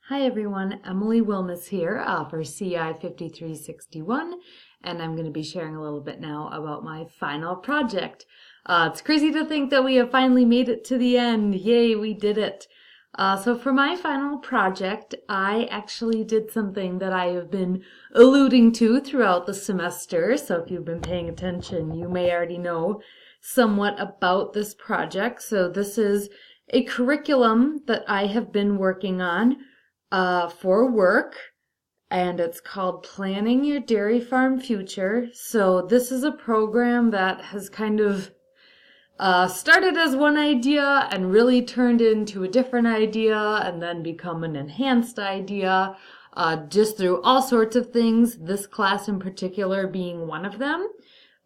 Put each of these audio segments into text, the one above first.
Hi everyone, Emily Wilmes here for CI 5361, and I'm going to be sharing a little bit now about my final project. It's crazy to think that we have finally made it to the end. Yay, we did it. So for my final project, I actually did something that I have been alluding to throughout the semester. So if you've been paying attention, you may already know somewhat about this project. So this is a curriculum that I have been working on for work, and it's called Planning Your Dairy Farm Future. So this is a program that has kind of started as one idea and really turned into a different idea and then become an enhanced idea, just through all sorts of things, this class in particular being one of them.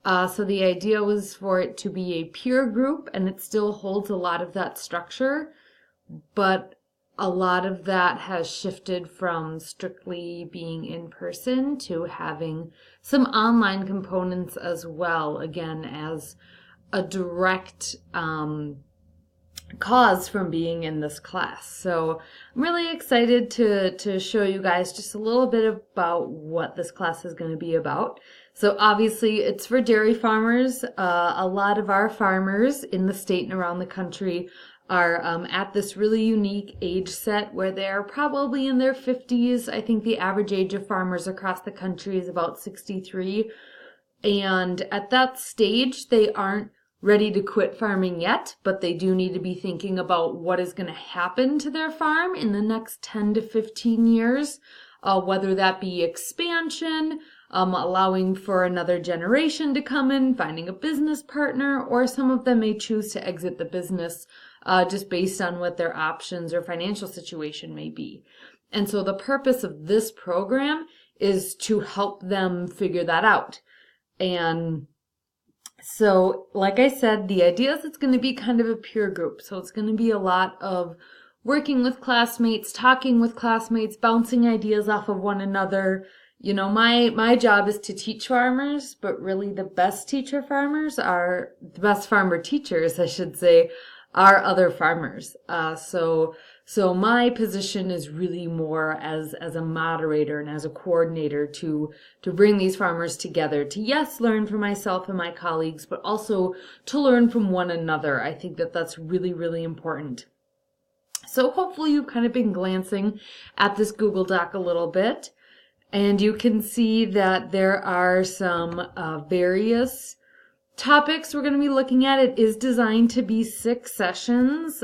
So the idea was for it to be a peer group, and it still holds a lot of that structure, but a lot of that has shifted from strictly being in person to having some online components as well, again, as a direct cause from being in this class. So I'm really excited to show you guys just a little bit about what this class is going to be about. So obviously it's for dairy farmers. A lot of our farmers in the state and around the country are at this really unique age set where they're probably in their 50s. I think the average age of farmers across the country is about 63. And at that stage, they aren't ready to quit farming yet, but they do need to be thinking about what is going to happen to their farm in the next 10 to 15 years, whether that be expansion, allowing for another generation to come in, finding a business partner, or some of them may choose to exit the business just based on what their options or financial situation may be. And so the purpose of this program is to help them figure that out. And so, like I said, the idea is it's going to be kind of a peer group. So it's going to be a lot of working with classmates, talking with classmates, bouncing ideas off of one another. You know, my job is to teach farmers, but really the best the best farmer teachers, I should say, are other farmers. So my position is really more as a moderator and as a coordinator to bring these farmers together to, yes, learn from myself and my colleagues, but also to learn from one another. I think that that's really, really important. So hopefully you've kind of been glancing at this Google Doc a little bit, and you can see that there are some various topics we're going to be looking at. It is designed to be 6 sessions.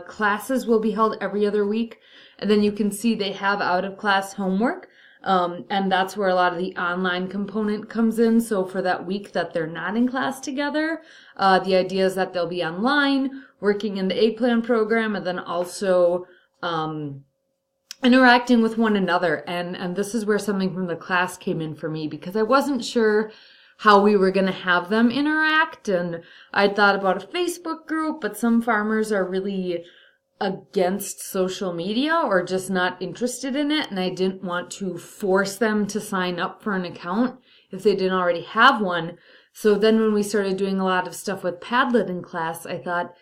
Classes will be held every other week. And then you can see they have out-of-class homework. And that's where a lot of the online component comes in. So for that week that they're not in class together, the idea is that they'll be online, working in the eggplant program, and then also interacting with one another. And this is where something from the class came in for me, because I wasn't sure how we were going to have them interact. And I thought about a Facebook group, but some farmers are really against social media or just not interested in it. And I didn't want to force them to sign up for an account if they didn't already have one. So then when we started doing a lot of stuff with Padlet in class, I thought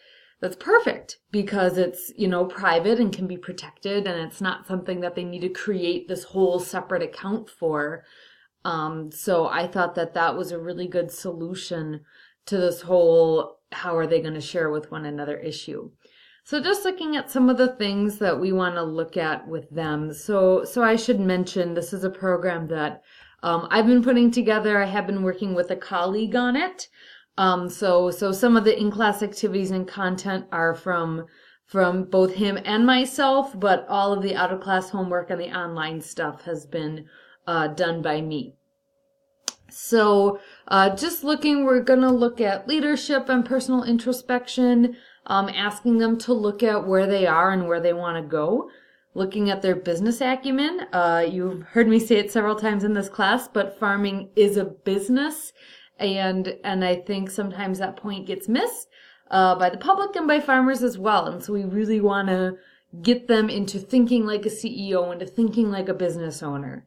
that's perfect because it's, private and can be protected. And it's not something that they need to create this whole separate account for. So I thought that was a really good solution to this whole how are they going to share with one another issue. So just looking at some of the things that we want to look at with them. So I should mention this is a program that I've been putting together. I have been working with a colleague on it. So some of the in-class activities and content are from both him and myself, but all of the out-of-class homework and the online stuff has been done by me. So we're going to look at leadership and personal introspection, asking them to look at where they are and where they want to go, looking at their business acumen. You've heard me say it several times in this class, but farming is a business, and I think sometimes that point gets missed by the public and by farmers as well. And so we really want to get them into thinking like a CEO, into thinking like a business owner.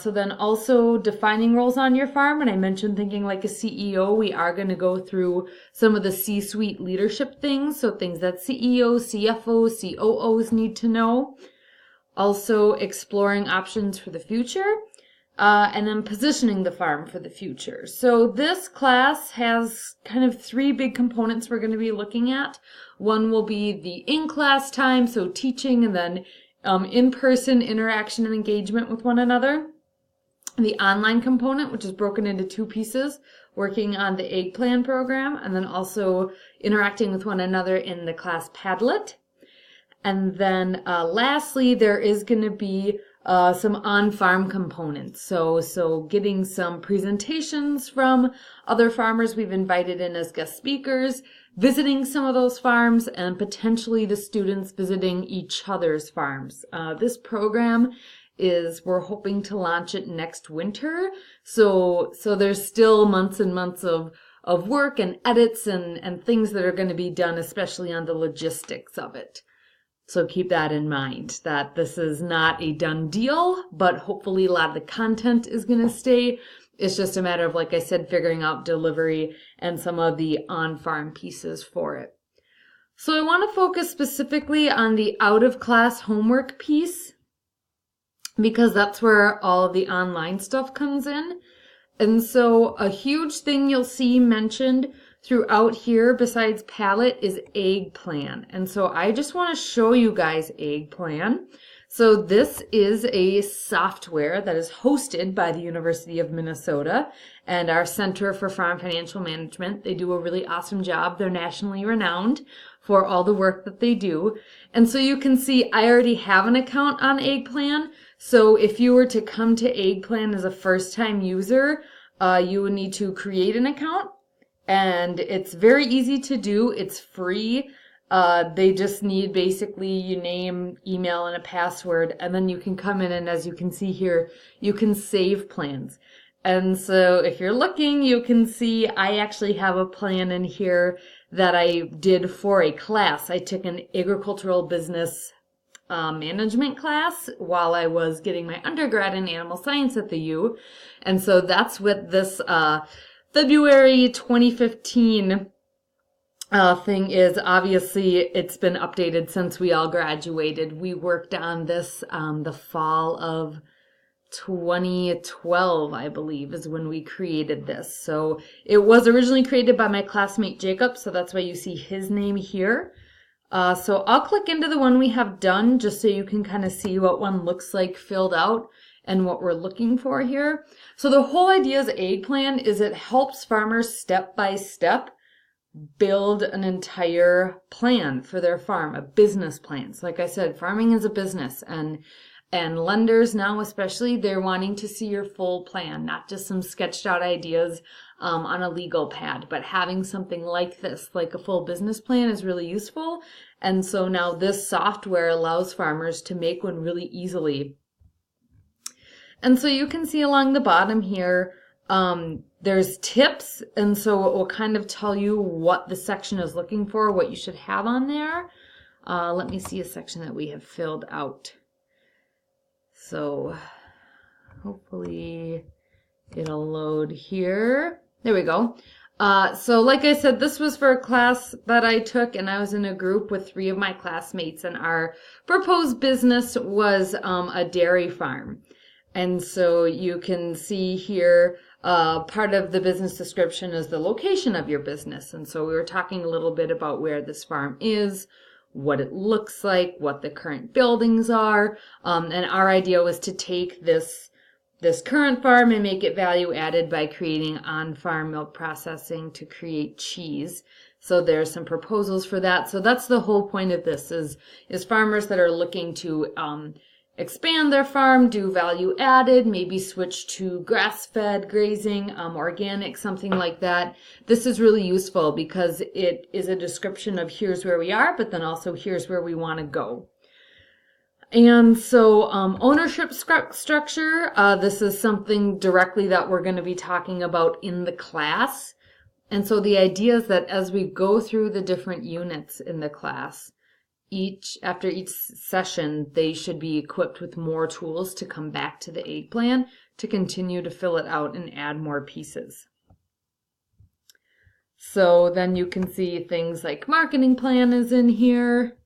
So then also defining roles on your farm. And I mentioned thinking like a CEO. We are going to go through some of the C-suite leadership things. So things that CEOs, CFOs, COOs need to know. also exploring options for the future, and then positioning the farm for the future. So this class has kind of three big components we're going to be looking at. One will be the in-class time, so teaching, and then in-person interaction and engagement with one another. The online component, which is broken into two pieces, working on the egg plan program, and then also interacting with one another in the class Padlet. And then lastly, there is going to be some on-farm components. So getting some presentations from other farmers we've invited in as guest speakers, visiting some of those farms, and potentially the students visiting each other's farms. This program we're hoping to launch it next winter. So there's still months and months of work and edits and things that are going to be done, especially on the logistics of it. So keep that in mind, that this is not a done deal, but hopefully a lot of the content is going to stay. It's just a matter of, like I said, figuring out delivery and some of the on-farm pieces for it. So I want to focus specifically on the out-of-class homework piece, because that's where all of the online stuff comes in. And so a huge thing you'll see mentioned throughout here besides Padlet is Egg Plan. And so I just want to show you guys Egg Plan. So this is a software that is hosted by the University of Minnesota and our Center for Farm Financial Management. They do a really awesome job. They're nationally renowned for all the work that they do. And so you can see I already have an account on Egg Plan. So if you were to come to Egg Plan as a first-time user, you would need to create an account. And it's very easy to do. It's free. They just need basically your name, email, and a password. And then you can come in, and as you can see here, you can save plans. And so if you're looking, you can see I actually have a plan in here that I did for a class. I took an agricultural business management class while I was getting my undergrad in animal science at the U. And so that's what this February 2015 thing is. Obviously, it's been updated since we all graduated. We worked on this the fall of 2012, I believe, is when we created this. So it was originally created by my classmate Jacob, so that's why you see his name here. So I'll click into the one we have done just so you can kind of see what one looks like filled out and what we're looking for here. So the whole idea of Egg Plan is it helps farmers step by step build an entire plan for their farm, a business plan. So like I said, farming is a business, and lenders now especially, they're wanting to see your full plan, not just some sketched out ideas on a legal pad, but having something like this, like a full business plan, is really useful. And so now this software allows farmers to make one really easily. And so you can see along the bottom here, there's tips, and so it will kind of tell you what the section is looking for, what you should have on there. Let me see a section that we have filled out. So hopefully it'll load here. There we go. So like I said, this was for a class that I took, and I was in a group with 3 of my classmates, and our proposed business was a dairy farm. And so you can see here, part of the business description is the location of your business. And so we were talking a little bit about where this farm is, what it looks like, what the current buildings are. And our idea was to take this current farm and make it value added by creating on-farm milk processing to create cheese. So there's some proposals for that. So that's the whole point of this is farmers that are looking to expand their farm, do value added, maybe switch to grass-fed grazing, organic, something like that. This is really useful because it is a description of here's where we are, but then also here's where we want to go. And so ownership structure, this is something directly that we're going to be talking about in the class. And so the idea is that as we go through the different units in the class, after each session, they should be equipped with more tools to come back to the Egg Plan to continue to fill it out and add more pieces. So then you can see things like marketing plan is in here.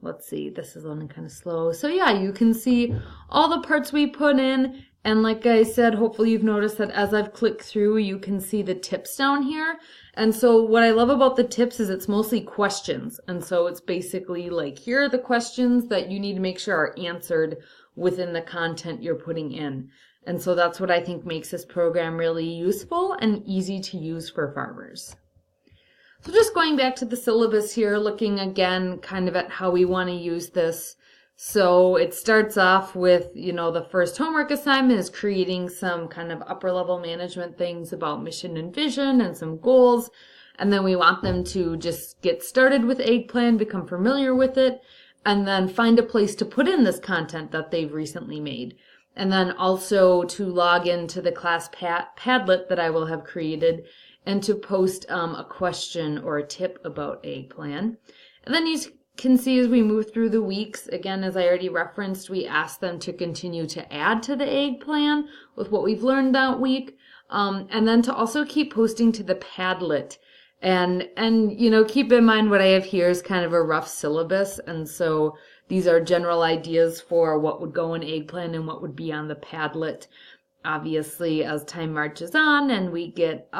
let's see, this is running kind of slow. So yeah, you can see all the parts we put in. And like I said, hopefully you've noticed that as I've clicked through, you can see the tips down here. And so what I love about the tips is it's mostly questions. And so it's basically like, here are the questions that you need to make sure are answered within the content you're putting in. And so that's what I think makes this program really useful and easy to use for farmers. So just going back to the syllabus here, looking again kind of at how we want to use this. So it starts off with, the first homework assignment is creating some kind of upper level management things about mission and vision and some goals. And then we want them to just get started with Eggplan, become familiar with it, and then find a place to put in this content that they've recently made. And then also to log into the class Padlet that I will have created and to post a question or a tip about Eggplan. And then you can see as we move through the weeks, again, as I already referenced, we ask them to continue to add to the Eggplan with what we've learned that week, and then to also keep posting to the Padlet. And keep in mind what I have here is kind of a rough syllabus, and so these are general ideas for what would go in Eggplan and what would be on the Padlet. Obviously, as time marches on and we get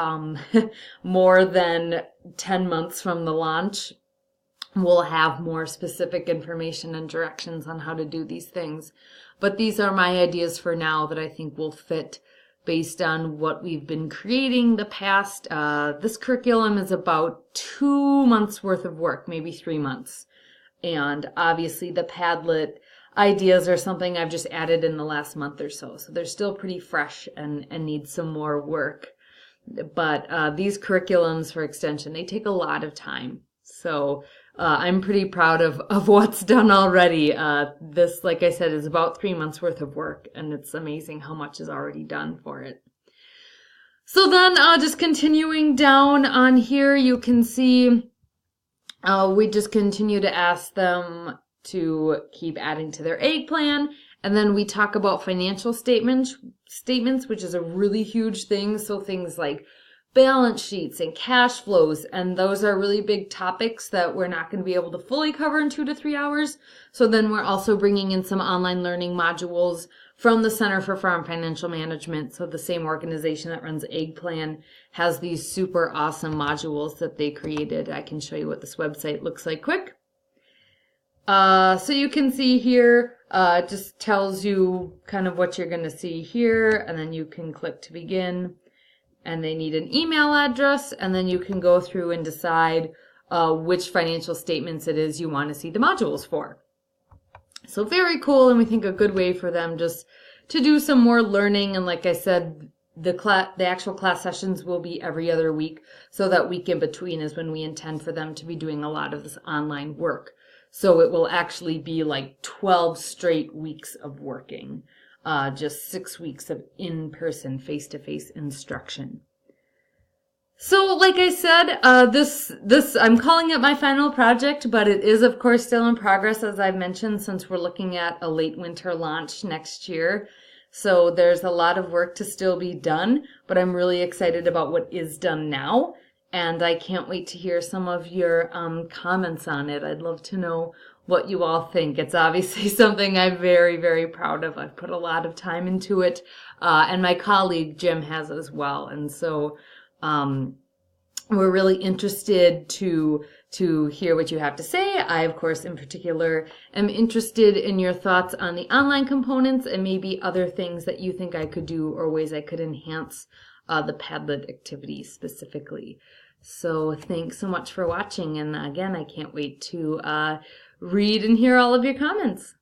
more than 10 months from the launch, we'll have more specific information and directions on how to do these things. But these are my ideas for now that I think will fit based on what we've been creating the past. This curriculum is about 2 months worth of work, maybe 3 months. And obviously the Padlet ideas are something I've just added in the last month or so. So they're still pretty fresh and need some more work. But these curriculums for extension, they take a lot of time. So I'm pretty proud of what's done already. This, like I said, is about 3 months worth of work, and it's amazing how much is already done for it. So then just continuing down on here, you can see we just continue to ask them to keep adding to their Eggplan. And then we talk about financial statements, which is a really huge thing. So things like balance sheets and cash flows, and those are really big topics that we're not going to be able to fully cover in 2 to 3 hours. So then we're also bringing in some online learning modules from the Center for Farm Financial Management. So the same organization that runs Eggplan has these super awesome modules that they created. I can show you what this website looks like quick. So you can see here, it just tells you kind of what you're going to see here, and then you can click to begin. And they need an email address, and then you can go through and decide which financial statements it is you want to see the modules for. So very cool, and we think a good way for them just to do some more learning. And like I said, the actual class sessions will be every other week, so that week in between is when we intend for them to be doing a lot of this online work. So it will actually be like 12 straight weeks of working. Just 6 weeks of in-person, face-to-face instruction. So, like I said, this I'm calling it my final project, but it is, of course, still in progress, as I've mentioned, since we're looking at a late winter launch next year. So there's a lot of work to still be done, but I'm really excited about what is done now, and I can't wait to hear some of your comments on it. I'd love to know what you all think. It's obviously something I'm very, very proud of. I've put a lot of time into it, and my colleague Jim has as well. And so we're really interested to hear what you have to say. I, of course, in particular, am interested in your thoughts on the online components and maybe other things that you think I could do or ways I could enhance the Padlet activities specifically. So thanks so much for watching. And again, I can't wait to read and hear all of your comments.